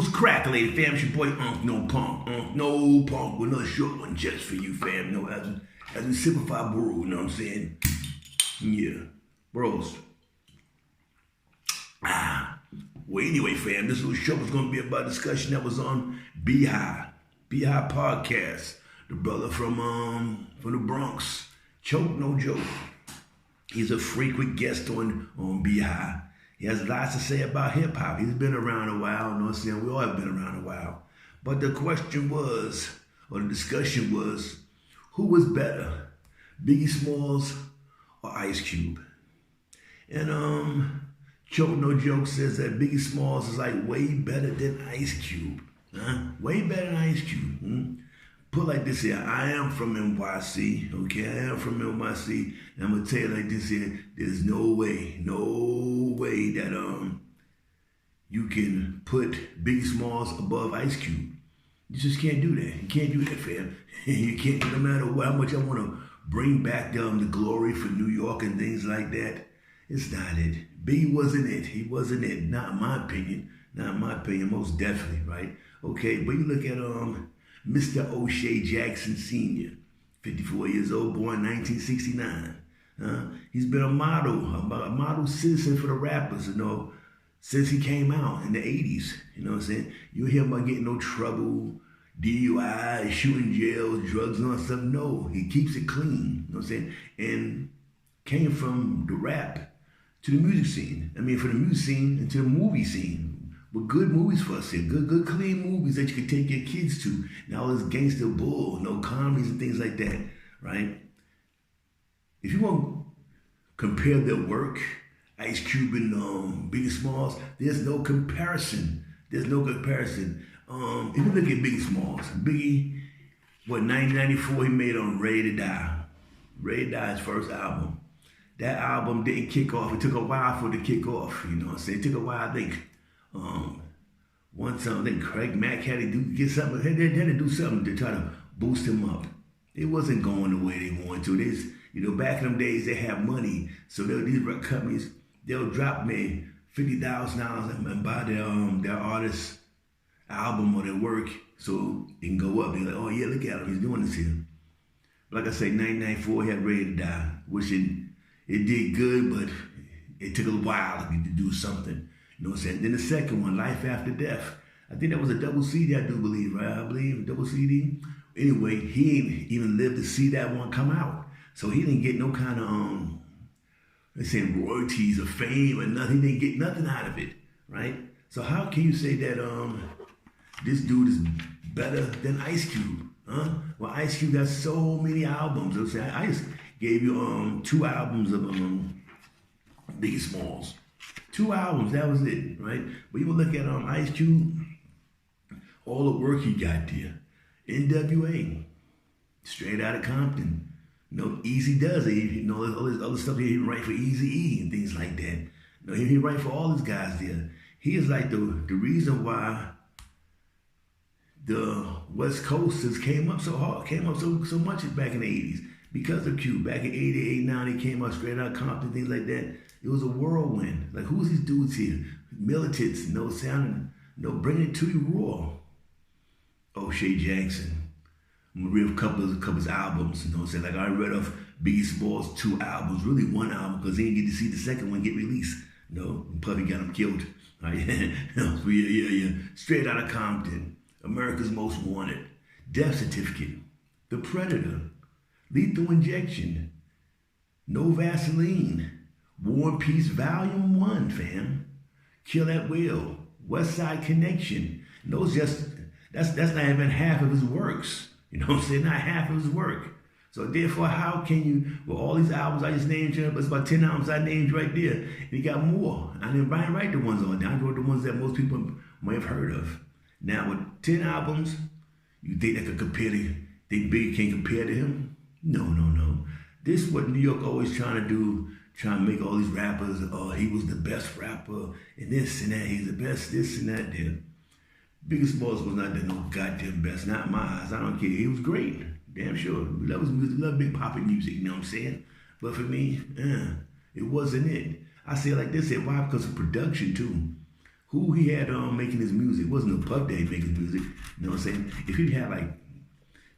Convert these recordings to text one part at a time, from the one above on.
What's crackin', lady fam? It's your boy No Punk. No Punk with another short one just for you, fam. You know, as we simplify brew, you know what I'm saying? Yeah. Bros. Well, anyway, fam, this little show was gonna be about a discussion that was on Biggie. Biggie podcast. The brother from the Bronx. Choke, no joke. He's a frequent guest on Biggie. He has lots to say about hip hop. He's been around a while, you know what I'm saying? We all have been around a while. But the question was, or the discussion was, who was better? Biggie Smalls or Ice Cube? And Choke No Joke says that Biggie Smalls is like way better than Ice Cube. Way better than Ice Cube. Put like this here, I am from NYC, okay? I am from NYC, and I'm gonna tell you like this here, there's no way that you can put Biggie Smalls above Ice Cube. You just can't do that. You can't do that, fam. You can't, no matter how much I wanna bring back the glory for New York and things like that, it's not it. Biggie wasn't it. He wasn't it. Not in my opinion. Not in my opinion, most definitely, right? Okay, but you look at Mr. O'Shea Jackson Sr., 54 years old, born 1969. He's been a model citizen for the rappers, you know, since he came out in the 80s. You know what I'm saying? You hear him about getting no trouble, DUI, shooting jails, drugs and all that stuff. No, he keeps it clean. You know what I'm saying? And came from the rap to the music scene. I mean, from the music scene into the movie scene. With good movies for us here, good clean movies that you can take your kids to. Now all this gangster bull, no comedies and things like that, right? If you want to compare their work, Ice Cube and Biggie Smalls, there's no comparison. There's no comparison. If you look at Biggie Smalls, Biggie, 1994 he made on Ready to Die. Ready to Die, his first album. That album didn't kick off. It took a while for it to kick off, you know what I'm saying? It took a while, I think. One time, I think Craig Mack had to do something to try to boost him up. It wasn't going the way they wanted to. Back in them days, they had money, so these record companies, they'll drop me $50,000 and buy their artist's album or their work, so it can go up. They're like, oh yeah, look at him, he's doing this here. Like I say, 1994, he had Ready to Die, which it did good, but it took a while to do something. You know what I'm saying? Then the second one, Life After Death. I think that was a double CD, I do believe, right? I believe, double CD. Anyway, he ain't even lived to see that one come out. So he didn't get no kind of, let's say, royalties or fame or nothing. He didn't get nothing out of it, right? So how can you say that this dude is better than Ice Cube? Well, Ice Cube got so many albums. I'm saying, I just gave you 2 albums of Biggie Smalls. 2 albums, that was it, right? But you look at Ice Cube, all the work he got there. NWA, straight out of Compton. Easy does it. All this other stuff he write for Eazy-E and things like that. He write for all these guys there. He is like the reason why the West Coasters came up so hard, came up so much back in the 80s. Because of Cube. Back in 88, 89, he came out straight out of Compton, things like that. It was a whirlwind. Like, who's these dudes here? Militants, bringing it to you raw. O'Shea Jackson. I'm gonna read a couple of his albums, you know what I'm saying? Like, I read off Biggie Smalls' 2 albums, really 1 album, because he didn't get to see the second one get released. Probably got him killed. Right? Yeah. Straight out of Compton. America's Most Wanted. Death Certificate. The Predator. Lethal Injection. No Vaseline. War and Peace Volume 1, fam. Kill at Will. West Side Connection. That's not even half of his works. You know what I'm saying? Not half of his work. So therefore, how can you, with all these albums I just named you, but it's about 10 albums I named right there, and he got more. I didn't write the ones on there. I wrote the ones that most people may have heard of. Now with 10 albums, you think they could think Biggie can compare to him? No. This is what New York always trying to do, trying to make all these rappers, he was the best rapper, and this and that, he's the best, this and that there. Biggie Smalls was not the no goddamn best, not in my eyes, I don't care. He was great, damn sure. We love his music, love big poppin' music, you know what I'm saying? But for me, it wasn't it. I say it like this, why? Because of production too. who he had making his music. It wasn't a Puff Daddy making music. You know what I'm saying? If he had like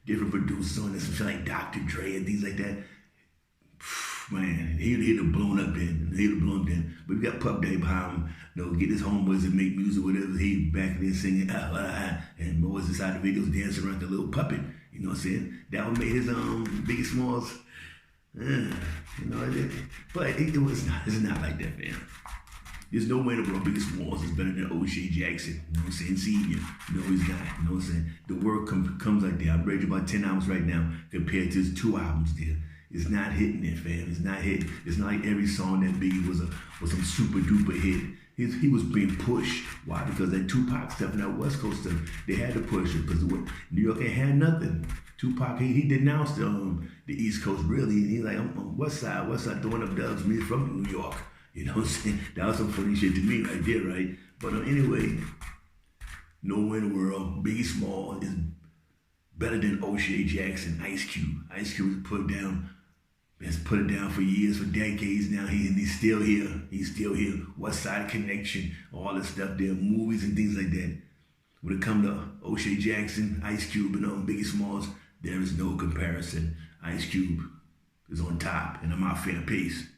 different producers on this, some shit like Dr. Dre and things like that, man, he'd have blown up then. He'd have blown up then. But we got Puff Daddy behind him, you know, get his homeboys and make music, whatever. He back there singing, and boys inside the videos dancing around the little puppet. You know what I'm saying? That one made his Biggie Smalls. You know, but it was not. It's not like that, man. There's no way in the world Biggie Smalls is better than O'Shea Jackson. You know what I'm saying? Senior. No, he's not. You know what I'm saying? The work comes like that. I've read about 10 albums right now compared to his 2 albums there. It's not hitting it, fam. It's not hitting. It's not like every song that Biggie was some super duper hit. He was being pushed. Why? Because that Tupac stuff and that West Coast stuff, they had to push it because New York ain't had nothing. Tupac, he denounced the East Coast really, and he's like, I'm on West Side throwing up dubs. Me from New York. You know what I'm saying? That was some funny shit to me right there, right? But anyway, nowhere in the world, Biggie Small is better than O'Shea Jackson, Ice Cube. Ice Cube was put down. Has put it down for years, for decades now. He's still here. He's still here. West Side Connection, all this stuff there, movies and things like that. When it comes to O'Shea Jackson, Ice Cube, and Biggie Smalls, there is no comparison. Ice Cube is on top, and I'm out for peace.